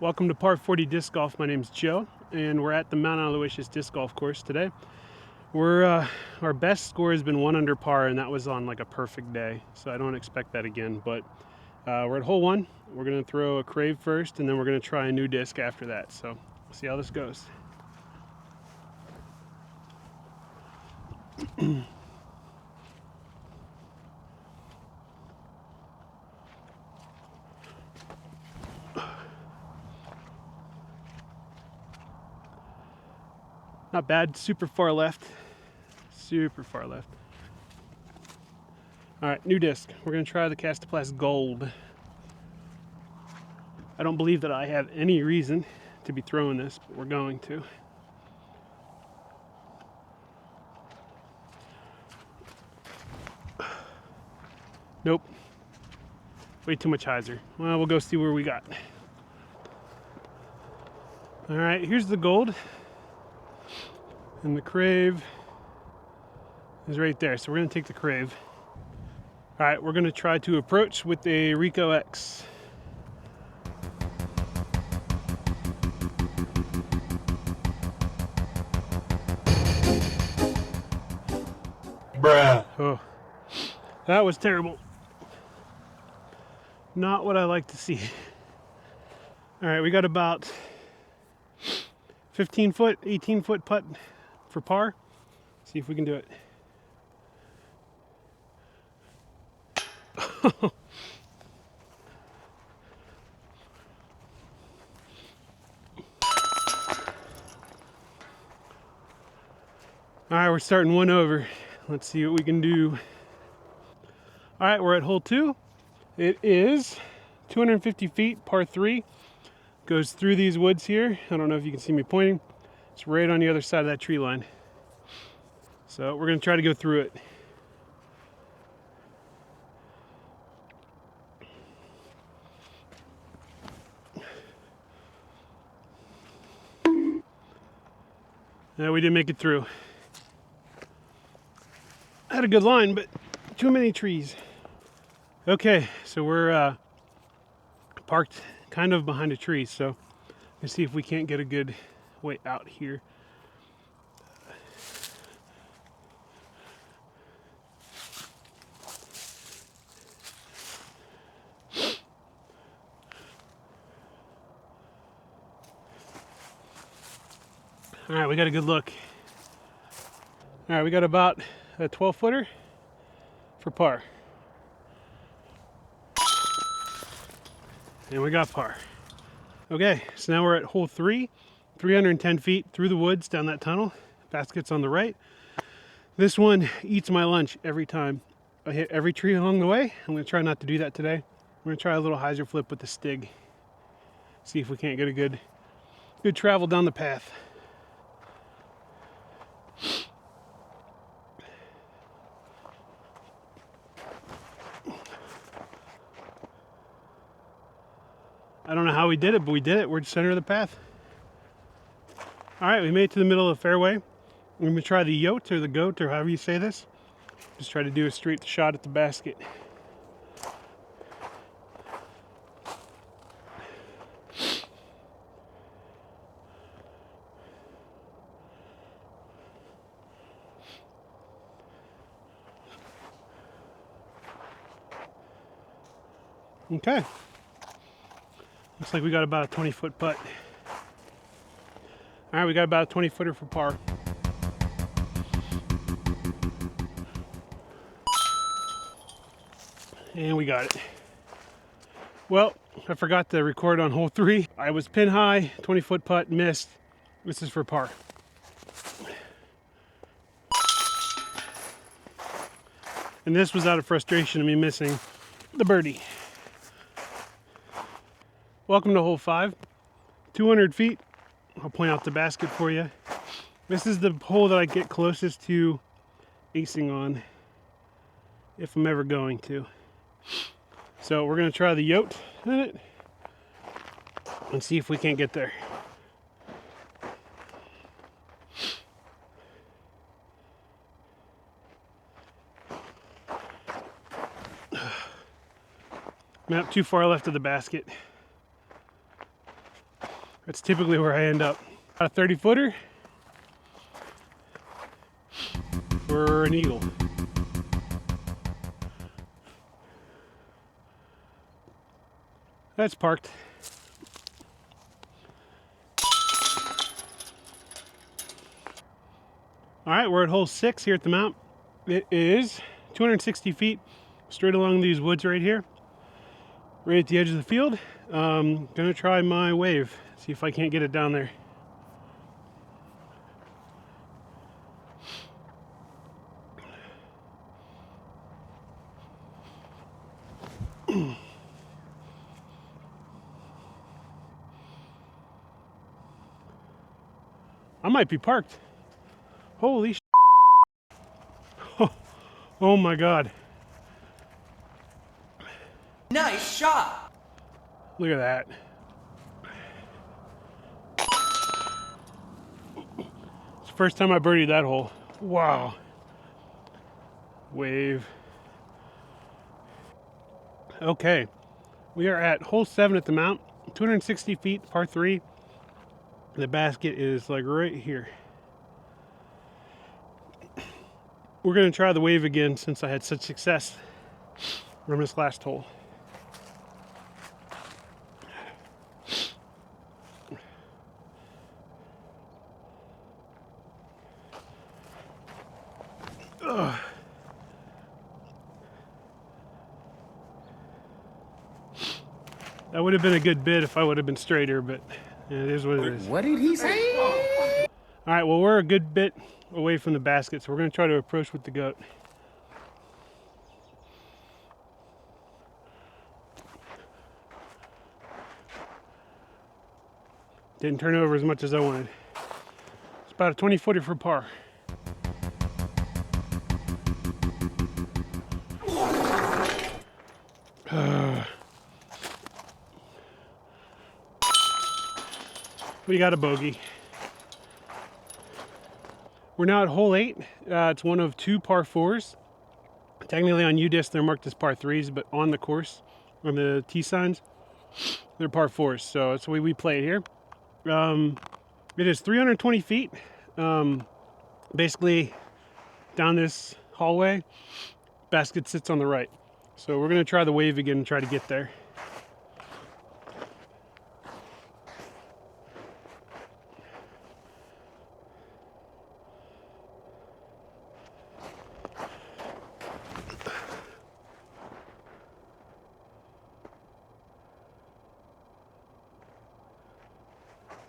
Welcome to Par 40 Disc Golf. My name's Joe, and we're at the Mount Aloysius Disc Golf course today. Our best score has been 1 under par, and that was on like a perfect day, so I don't expect that again. But we're at hole 1. We're going to throw a crave first, and then we're going to try a new disc after that. So we'll see how this goes. Not bad, super far left. Super far left. All right, new disc. We're gonna try the Kastaplast Gold. I don't believe that I have any reason to be throwing this, but we're going to. Nope. Way too much hyzer. Well, we'll go see where we got. All right, here's the Gold. And the crave is right there, so we're gonna take the crave. All right, we're gonna try to approach with a Rico X. Bruh. Oh, that was terrible. Not what I like to see. All right, we got about 15 foot, 18 foot putt for par. See if we can do it. All right, we're starting 1 over. Let's see what we can do. All right, we're at hole 2. It is 250 feet, par 3. Goes through these woods here. I don't know if you can see me pointing. It's right on the other side of that tree line. So we're gonna try to go through it. Yeah, we didn't make it through. I had a good line, but too many trees. Okay, so we're parked kind of behind a tree, so let's see if we can't get a good way out here. All right, we got a good look. All right, we got about a 12 footer for par. And we got par. Okay, so now we're at hole 3, 310 feet through the woods down that tunnel. Basket's on the right. This one eats my lunch every time. I hit every tree along the way. I'm gonna try not to do that today. We're gonna try a little hyzer flip with the Stig. See if we can't get a good travel down the path. I don't know how we did it, but we did it. We're at the center of the path. All right, we made it to the middle of the fairway. We're gonna try the yote or the goat or however you say this. Just try to do a straight shot at the basket. Okay. Looks like we got about a 20-foot putt. All right, we got about a 20-footer for par. And we got it. Well, I forgot to record on hole 3. I was pin high, 20-foot putt, missed. This is for par. And this was out of frustration of me missing the birdie. Welcome to hole 5, 200 feet. I'll point out the basket for you. This is the hole that I get closest to acing on, if I'm ever going to. So we're gonna try the yote in it and see if we can't get there. Not too far left of the basket. That's typically where I end up. A 30-footer for an eagle. That's parked. All right, we're at hole 6 here at the Mount. It is 260 feet straight along these woods right here, right at the edge of the field. Gonna try my wave, see if I can't get it down there. I might be parked. Holy sh**. Oh my God. Nice shot. Look at that. It's the first time I birdied that hole. Wow. Wave. Okay. We are at hole 7 at the Mount. 260 feet, par 3. The basket is like right here. We're going to try the wave again since I had such success from this last hole. Ugh. That would have been a good bid if I would have been straighter, but it is what it is. What did he say? All right, well, we're a good bit away from the basket, so we're going to try to approach with the goat. Didn't turn over as much as I wanted. It's about a 20-footer for par. We got a bogey. We're now at hole 8. It's one of 2 par 4s. Technically on UDisc they're marked as par 3s, but on the course, on the tee signs, they're par 4s. So that's the way we play it here. It is 320 feet. Basically down this hallway, basket sits on the right. So we're gonna try the wave again and try to get there.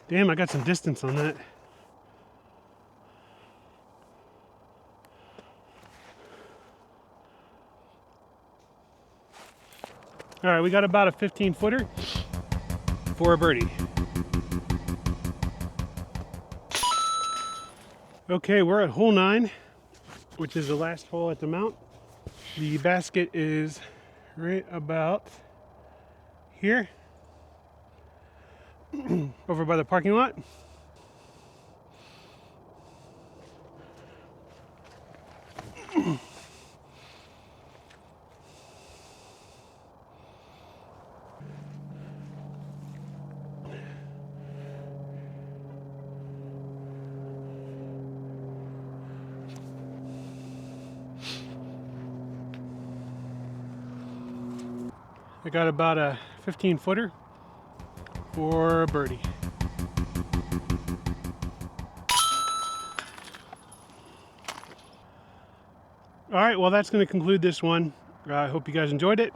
Damn, I got some distance on that. All right, we got about a 15-footer for a birdie. Okay, we're at hole 9, which is the last hole at the Mount. The basket is right about here, over by the parking lot. I got about a 15-footer for a birdie. All right, well, that's going to conclude this one. I hope you guys enjoyed it.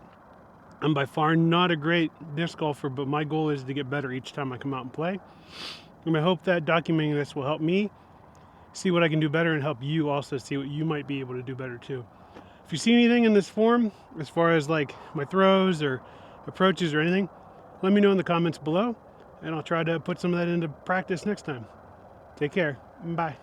I'm by far not a great disc golfer, but my goal is to get better each time I come out and play. And I hope that documenting this will help me see what I can do better and help you also see what you might be able to do better too. If you see anything in this form, as far as like my throws or approaches or anything, let me know in the comments below, and I'll try to put some of that into practice next time. Take care. Bye.